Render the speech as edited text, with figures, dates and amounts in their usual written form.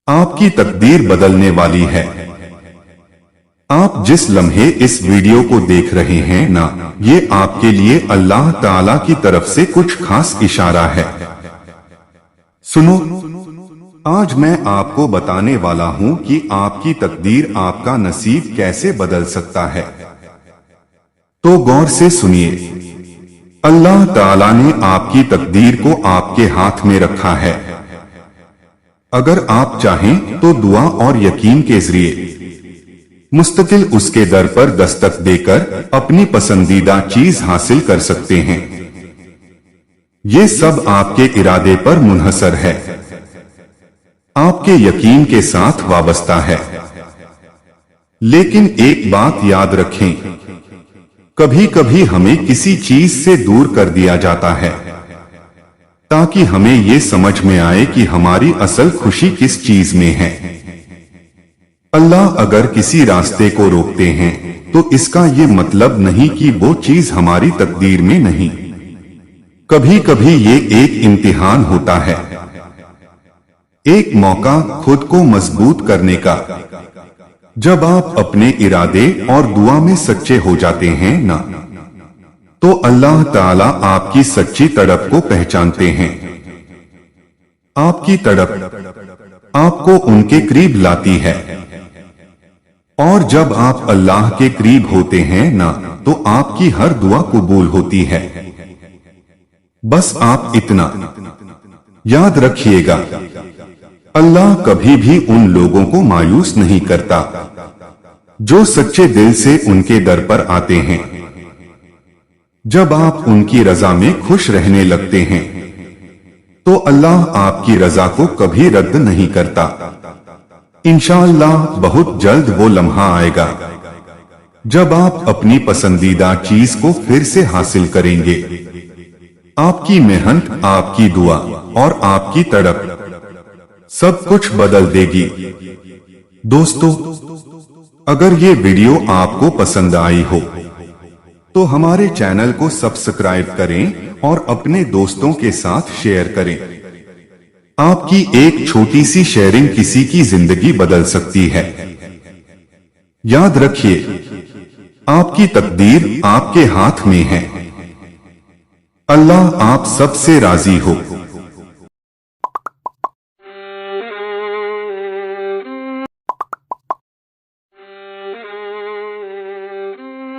आपकी तकदीर बदलने वाली है। आप जिस लम्हे इस वीडियो को देख रहे हैं ना, ये आपके लिए अल्लाह ताला की तरफ से कुछ खास इशारा है। सुनो, आज मैं आपको बताने वाला हूँ कि आपकी तकदीर, आपका नसीब कैसे बदल सकता है। तो गौर से सुनिए। अल्लाह ताला ने आपकी तकदीर को आपके हाथ में रखा है। अगर आप चाहें तो दुआ और यकीन के जरिए मुस्तकिल उसके दर पर दस्तक देकर अपनी पसंदीदा चीज हासिल कर सकते हैं। ये सब आपके इरादे पर मुनहसर है, आपके यकीन के साथ वाबस्ता है। लेकिन एक बात याद रखें, कभी कभी हमें किसी चीज से दूर कर दिया जाता है ताकि हमें ये समझ में आए कि हमारी असल खुशी किस चीज में है। अल्लाह अगर किसी रास्ते को रोकते हैं तो इसका ये मतलब नहीं कि वो चीज हमारी तकदीर में नहीं। कभी कभी ये एक इम्तिहान होता है, एक मौका खुद को मजबूत करने का। जब आप अपने इरादे और दुआ में सच्चे हो जाते हैं ना, तो अल्लाह ताला आपकी सच्ची तड़प को पहचानते हैं। आपकी तड़प आपको उनके करीब लाती है, और जब आप अल्लाह के करीब होते हैं ना, तो आपकी हर दुआ कबूल होती है। बस आप इतना याद रखिएगा, अल्लाह कभी भी उन लोगों को मायूस नहीं करता जो सच्चे दिल से उनके दर पर आते हैं। जब आप उनकी रजा में खुश रहने लगते हैं तो अल्लाह आपकी रजा को कभी रद्द नहीं करता। इंशाअल्लाह बहुत जल्द वो लम्हा आएगा जब आप अपनी पसंदीदा चीज को फिर से हासिल करेंगे। आपकी मेहनत, आपकी दुआ और आपकी तड़प सब कुछ बदल देगी। दोस्तों, अगर ये वीडियो आपको पसंद आई हो तो हमारे चैनल को सब्सक्राइब करें और अपने दोस्तों के साथ शेयर करें। आपकी एक छोटी सी शेयरिंग किसी की जिंदगी बदल सकती है। याद रखिए, आपकी तकदीर आपके हाथ में है। अल्लाह आप सबसे राजी हो।